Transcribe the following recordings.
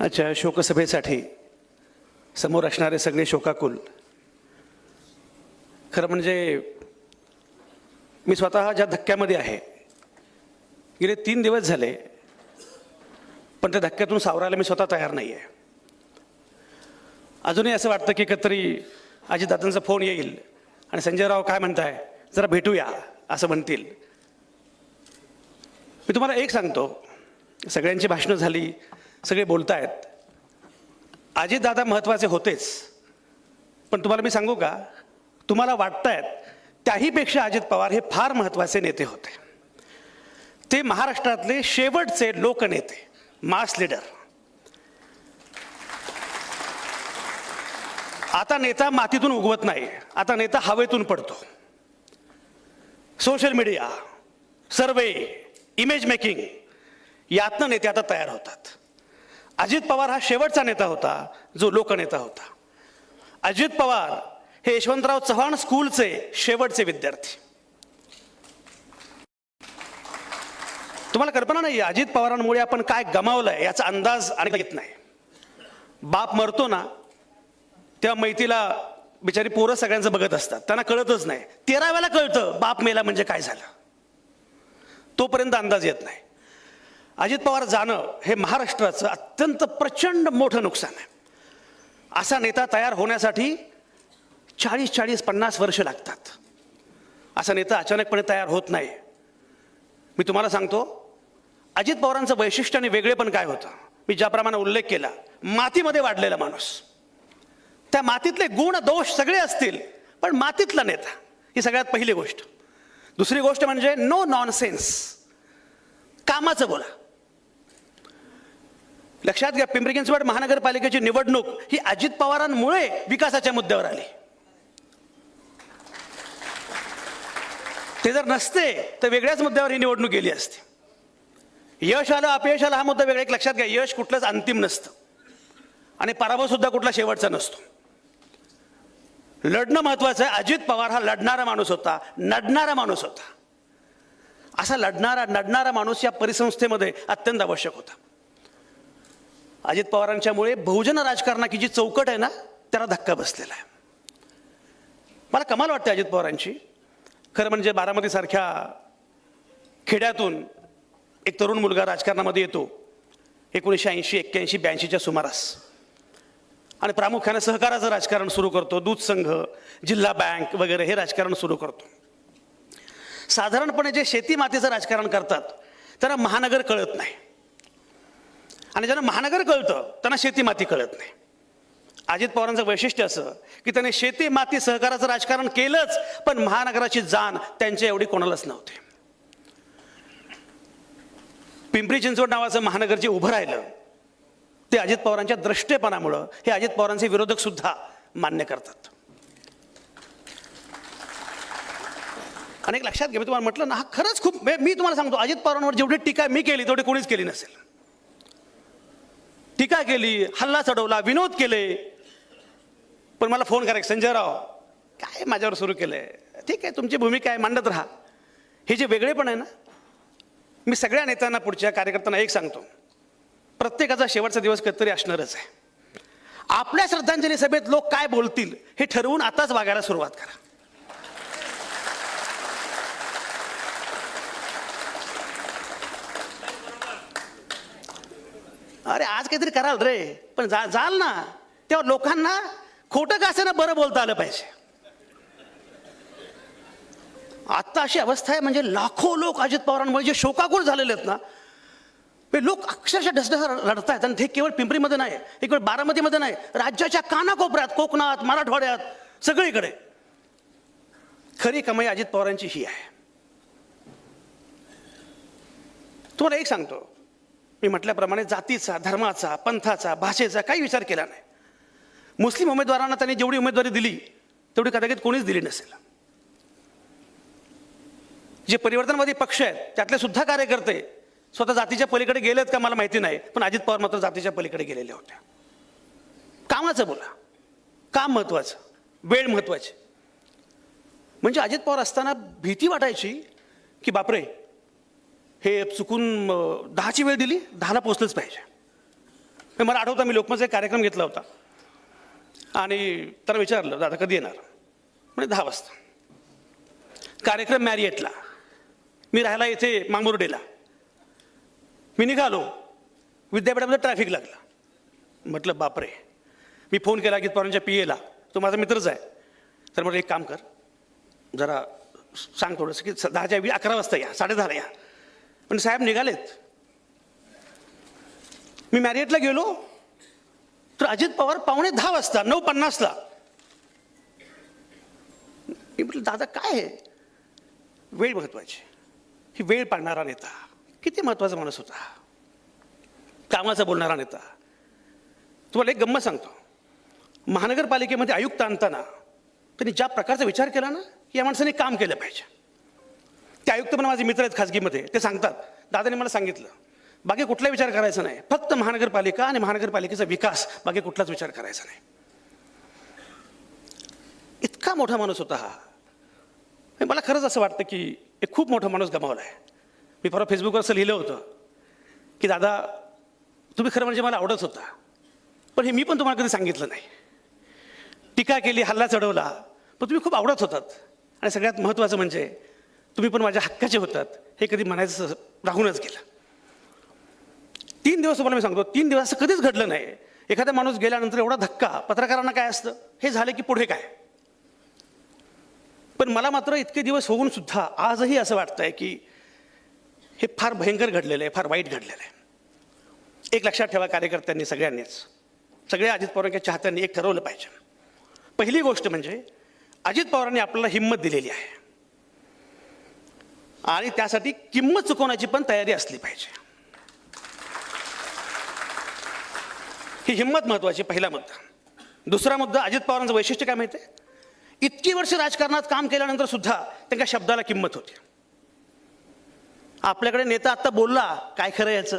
आजच्या शोकसभेसाठी समोर असणारे सगळे शोकाकुल, खरं म्हणजे मी स्वतः ज्या धक्क्यामध्ये आहे, गेले 3 दिवस झाले, पण त्या धक्क्यातून सावरायला मी स्वतः तयार नाही आहे. अजूनही असं वाटतं की कधीतरी अजितदादांचा फोन येईल आणि संजय राव काय म्हणताय, जरा भेटूया असं म्हणतील. मी तुम्हाला एक सांगतो, सगळ्यांची भाषणं झाली, सगळे बोलतायत, अजितदादा महत्त्वाचे होतेच, पण तुम्हाला मी सांगू का, तुम्हाला वाटतायत त्याहीपेक्षा अजित पवार हे फार महत्त्वाचे नेते होते. ते महाराष्ट्रातले शेवटचे लोकनेते, मास लीडर. आता नेता मातीतून उगवत नाही, आता नेता हवेतून पडतो. सोशल मीडिया, सर्वे, इमेज मेकिंग यातनं नेते आता तयार होतात. अजित पवार हा शेवटचा नेता होता जो लोकनेता होता. अजित पवार हे यशवंतराव चव्हाण स्कूलचे शेवटचे विद्यार्थी. तुम्हाला कल्पना नाही, अजित पवारांमुळे आपण काय गमावलंय याचा अंदाज आणि येत नाही. बाप मरतो ना, तेव्हा मैतीला बिचारी पोरं सगळ्यांचं बघत असतात, त्यांना कळतच नाही. 13व्याला कळतं बाप मेला म्हणजे काय झालं, तोपर्यंत अंदाज येत नाही. अजित पवार जाणं हे महाराष्ट्राचं अत्यंत प्रचंड मोठं नुकसान आहे. असा नेता तयार होण्यासाठी 40-50 वर्ष लागतात. असा नेता अचानकपणे तयार होत नाही. मी तुम्हाला सांगतो, अजित पवारांचं वैशिष्ट्य आणि वेगळेपण काय होतं, मी ज्याप्रमाणे उल्लेख केला, मातीमध्ये वाढलेला माणूस. त्या मातीतले गुण दोष सगळे असतील, पण मातीतला नेता ही सगळ्यात पहिली गोष्ट. दुसरी गोष्ट म्हणजे नो नॉनसेन्स, कामाचं बोला. लक्षात घ्या, पिंपरी चिंचवड महानगरपालिकेची निवडणूक ही अजित पवारांमुळे विकासाच्या मुद्द्यावर आली. ते जर नसते तर वेगळ्याच मुद्द्यावर ही निवडणूक गेली असती. यश आलं अपयश आलं हा मुद्दा वेगळा. एक लक्षात घ्या, यश कुठलंच अंतिम नसतं आणि पराभव सुद्धा कुठला शेवटचा नसतो. लढणं महत्वाचं आहे. अजित पवार हा लढणारा माणूस होता, नडणारा माणूस होता. असा नडणारा माणूस या परिसंस्थेमध्ये अत्यंत आवश्यक होता. अजित पवारांच्यामुळे बहुजन राजकारणाची जी चौकट आहे ना, त्याला धक्का बसलेला आहे. मला कमाल वाटते अजित पवारांची. खरं म्हणजे बारामतीसारख्या खेड्यातून एक तरुण मुलगा राजकारणामध्ये येतो 1980, 81, 82च्या सुमारास, आणि प्रामुख्याने सहकाराचं राजकारण सुरू करतो. दूध संघ, जिल्हा बँक वगैरे हे राजकारण सुरू करतो. साधारणपणे जे शेती मातीचं राजकारण करतात त्यांना महानगर कळत नाही, आणि ज्यांना महानगर कळतं त्यांना शेती माती कळत नाही. अजित पवारांचं वैशिष्ट्य असं की त्यांनी शेती माती सहकाराचं राजकारण केलंच, पण महानगराची जाण त्यांच्या एवढी कोणालाच नव्हती. पिंपरी चिंचवड नावाचं महानगर जे उभं राहिलं ते अजित पवारांच्या द्रष्टेपणामुळं हे अजित पवारांचे विरोधक सुद्धा मान्य करतात. अनेक लक्षात घ्या, मी तुम्हाला म्हटलं ना, हा खरंच खूप, मी तुम्हाला सांगतो, अजित पवारांवर जेवढी टीका मी केली तेवढी कोणीच केली नसेल. टीका केली, हल्ला चढवला, विनोद केले, पण मला फोन करायचं, संजय राव काय माझ्यावर सुरू केलंय, ठीक आहे तुमची भूमिका आहे, मांडत राहा. हे जे वेगळेपण आहे ना, मी सगळ्या नेत्यांना, पुढच्या कार्यकर्त्यांना एक सांगतो, प्रत्येकाचा शेवटचा दिवस कधीतरी असणारच आहे. आपल्या श्रद्धांजली सभेत लोक काय बोलतील हे ठरवून आताच वागायला सुरुवात करा. अरे आज काहीतरी कराल रे, पण जाल ना तेव्हा लोकांना खोटं का असेना बरं बोलता आलं पाहिजे. आत्ता अशी अवस्था आहे, म्हणजे लाखो लोक अजित पवारांमुळे जे शोकाकुल झालेले आहेत ना, ते लोक अक्षरशः ढसढस लढतायत. आणि ते केवळ पिंपरीमध्ये नाही, केवळ बारामतीमध्ये नाही, राज्याच्या कानाकोपऱ्यात, कोकणात, मराठवाड्यात, सगळीकडे खरी कमाई अजित पवारांची ही आहे. तुम्हाला एक सांगतो, मी म्हटल्याप्रमाणे जातीचा, धर्माचा, पंथाचा, भाषेचा काही विचार केला नाही. मुस्लिम उमेदवारांना त्यांनी जेवढी उमेदवारी दिली तेवढी कदाचित कोणीच दिली नसेल. जे परिवर्तनवादी पक्ष आहेत त्यातले सुद्धा कार्यकर्ते स्वतः जातीच्या पलीकडे गेलेत का मला माहिती नाही, पण अजित पवार मात्र जातीच्या पलीकडे गेलेले होते. कामाचं बोला, काम महत्वाचं, वेळ महत्वाची. म्हणजे अजित पवार असताना भीती वाटायची की बापरे, हे चुकून 10ची वेळ दिली, 10ला पोचलंच पाहिजे. मला आठवतं मी लोकमतचा एक कार्यक्रम घेतला होता आणि त्याला विचारलं, दादा कधी येणार? म्हणजे 10 वाजता. कार्यक्रम मॅरिएटला, मी राहायला इथे मांगुर्डेला. मी निघालो, विद्यापीठामध्ये ट्रॅफिक लागला. म्हटलं बापरे. मी फोन केला की पवारांच्या PA ला, तो माझा मित्रच आहे. तर म्हटलं एक काम कर, जरा सांग थोडंसं की 10च्या 11 वाजता या, 10:30 या. पण साहेब निघालेत. मी मॅरिएटला गेलो तर अजित पवार 9:15 वाजता, 9:50ला. मी म्हटलं दादा काय आहे? वेळ महत्वाची. ही वेळ पाळणारा नेता किती महत्वाचा माणूस होता, कामाचा बोलणारा नेता. तुम्हाला एक गंमत सांगतो. महानगरपालिकेमध्ये आयुक्त आणताना त्यांनी ज्या प्रकारचा विचार केला ना, की या माणसाने काम केलं पाहिजे. ते आयुक्त पण माझे मित्र आहेत खाजगीमध्ये. ते सांगतात, दादाने मला सांगितलं बाकी कुठला विचार करायचा नाही, फक्त महानगरपालिका आणि महानगरपालिकेचा विकास, बाकी कुठलाच विचार करायचा नाही. इतका मोठा माणूस होता हा. मला खरंच असं वाटतं की एक खूप मोठा माणूस गमावला आहे. मी परवा फेसबुकवर असं लिहिलं होतं की दादा तुम्ही खरं म्हणजे मला आवडत होता, पण हे मी पण तुम्हाला कधी सांगितलं नाही. टीका केली, हल्ला चढवला, पण तुम्ही खूप आवडत होतात. आणि सगळ्यात महत्त्वाचं म्हणजे तुम्ही पण माझ्या हक्काचे होतात, हे कधी म्हणायचं राहूनच गेलं. 3 दिवस तुम्हाला मी सांगतो, 3 दिवस असं कधीच घडलं नाही. एखादा माणूस गेल्यानंतर एवढा धक्का. पत्रकारांना काय असतं, हे झालं की पुढे काय. पण मला मात्र इतके दिवस होऊन सुद्धा आजही असं वाटतंय की हे फार भयंकर घडलेलं आहे, फार वाईट घडलेलं आहे. एक लक्षात ठेवा कार्यकर्त्यांनी, सगळ्यांनीच, सगळ्या अजित पवारांच्या चाहत्यांनी एक ठरवलं पाहिजे. पहिली गोष्ट म्हणजे अजित पवारांनी आपल्याला हिंमत दिलेली आहे आणि त्यासाठी किंमत चुकवण्याची पण तयारी असली पाहिजे. ही हिंमत महत्वाची, पहिला मुद्दा. दुसरा मुद्दा, अजित पवारांचं वैशिष्ट्य काय माहिती आहे? इतकी वर्ष राजकारणात काम केल्यानंतर सुद्धा त्यांच्या शब्दाला किंमत होती. आपल्याकडे नेता आता बोलला, काय खरं याचं?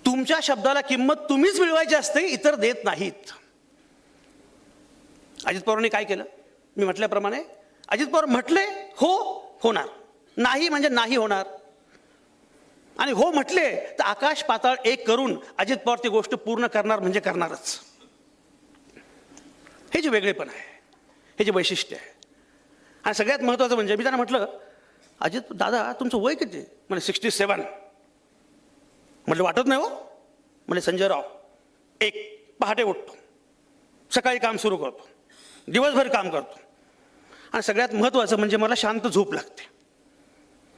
तुमच्या शब्दाला किंमत तुम्हीच मिळवायची असते, इतर देत नाहीत. अजित पवारांनी काय केलं? मी म्हटल्याप्रमाणे अजित पवार म्हटले हो होणार, नाही म्हणजे नाही होणार, आणि हो म्हटले तर आकाश पाताळ एक करून अजित पवार ती गोष्ट पूर्ण करणार म्हणजे करणारच. हे जे वेगळेपण आहे, हे जे वैशिष्ट्य आहे. आणि सगळ्यात महत्त्वाचं म्हणजे मी त्यांना म्हटलं, अजित दादा तुमचं वय किती? म्हणजे 67. म्हटलं वाटत नाही हो. म्हणजे संजयराव, एक पहाटे उठतो, सकाळी काम सुरू करतो, दिवसभर काम करतो, आणि सगळ्यात महत्त्वाचं म्हणजे मला शांत झोप लागते.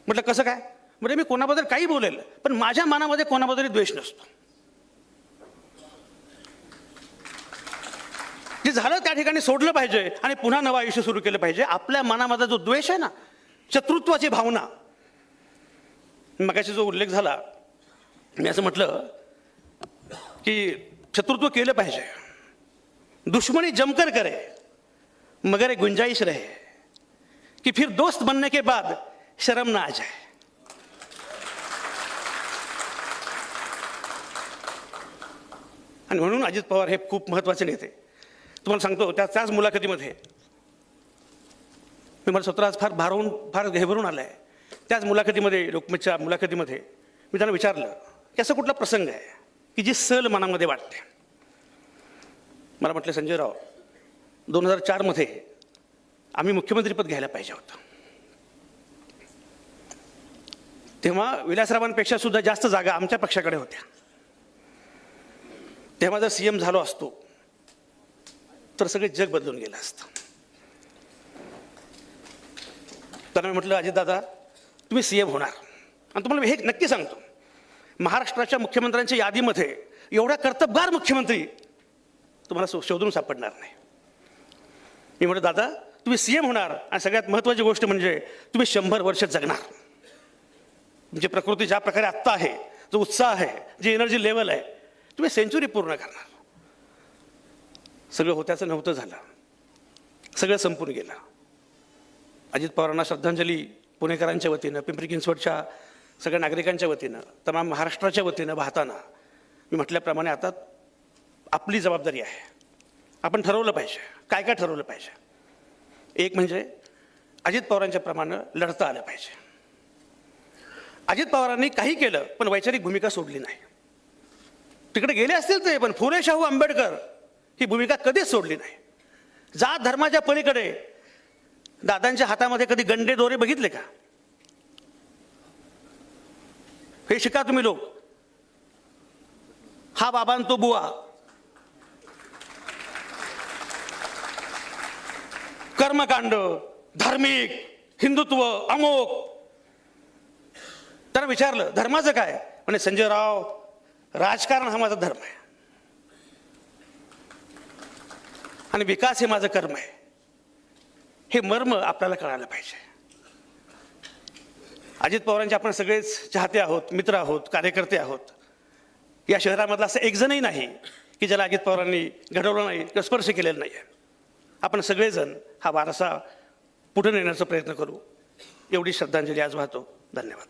म्हटलं कसं काय? म्हणजे मी कोणाबद्दल काही बोलेल, पण माझ्या मनामध्ये कोणाबद्दल द्वेष नसतो. जे झालं त्या ठिकाणी सोडलं पाहिजे आणि पुन्हा नवं आयुष्य सुरू केलं पाहिजे. आपल्या मनामध्ये जो द्वेष आहे ना, शत्रुत्वाची भावना, मगाशी जो उल्लेख झाला, मी असं म्हटलं की शत्रुत्व केलं पाहिजे. दुश्मनी जमकर करे मगर एक गुंजाइश रहे कि फिर दोस्त बनने के बाद शर्म ना आ जाए. आणि म्हणून अजित पवार हे खूप महत्त्वाचे नेते. तुम्हाला सांगतो, त्याच मुलाखतीमध्ये मी मला स्वतः आज फार घाबरून आलं आहे. त्याच मुलाखतीमध्ये, लोकमतच्या मुलाखतीमध्ये मी त्यांना विचारलं की असा कुठला प्रसंग आहे की जी सल मनामध्ये वाटते. मला म्हटलं, संजयराव 2004 आम्ही मुख्यमंत्रीपद घ्यायला पाहिजे होतं. तेव्हा विलासरावांपेक्षा सुद्धा जास्त जागा आमच्या पक्षाकडे होत्या. तेव्हा जर CM झालो असतो तर सगळे जग बदलून गेलं असतं. त्यांना मी म्हटलं, अजित दादा तुम्ही CM होणार, आणि तुम्हाला हे नक्की सांगतो, महाराष्ट्राच्या मुख्यमंत्र्यांच्या यादीमध्ये एवढा कर्तबगार मुख्यमंत्री तुम्हाला शोधून सापडणार नाही. मी म्हटलं, दादा तुम्ही CM होणार, आणि सगळ्यात महत्त्वाची गोष्ट म्हणजे तुम्ही 100 वर्ष जगणार. म्हणजे प्रकृती ज्या प्रकारे आत्ता आहे, जो उत्साह आहे, जी एनर्जी लेवल आहे, तुम्ही सेंचुरी पूर्ण करणार. सगळं होत्याचं नव्हतं झालं, सगळं संपून गेलं. अजित पवारांना श्रद्धांजली पुणेकरांच्या वतीनं, पिंपरी चिंचवडच्या सगळ्या नागरिकांच्या वतीनं, तमाम महाराष्ट्राच्या वतीनं वाहताना मी म्हटल्याप्रमाणे आता आपली जबाबदारी आहे. आपण ठरवलं पाहिजे. काय काय ठरवलं पाहिजे? एक म्हणजे अजित पवारांच्या प्रमाणे लढता आलं पाहिजे. अजित पवारांनी काही केलं पण वैचारिक भूमिका सोडली नाही. तिकडे गेले असतील ते, पण फुले शाहू आंबेडकर ही भूमिका कधीच सोडली नाही. जात धर्माच्या पलीकडे दादांच्या हातामध्ये कधी गंडे दोरे बघितले का? हे शिका तुम्ही लोक. हा बाबा आणि तो बुवा, कर्मकांड, धार्मिक, हिंदुत्व, अमोक. त्यांना विचारलं धर्माचं काय, म्हणे संजय राव, राजकारण हा माझा धर्म आहे आणि विकास हे माझं कर्म आहे. हे मर्म आपल्याला कळायला पाहिजे. अजित पवारांचे आपण सगळेच चाहते आहोत, मित्र आहोत, कार्यकर्ते आहोत. या शहरामधला असं एक जणही नाही की ज्याला अजित पवारांनी घडवलं नाही किंवा स्पर्श केलेला नाही. आपण सगळेजण हा वारसा पुढे नेण्याचा प्रयत्न करू. एवढी श्रद्धांजली आज वाहतो. धन्यवाद.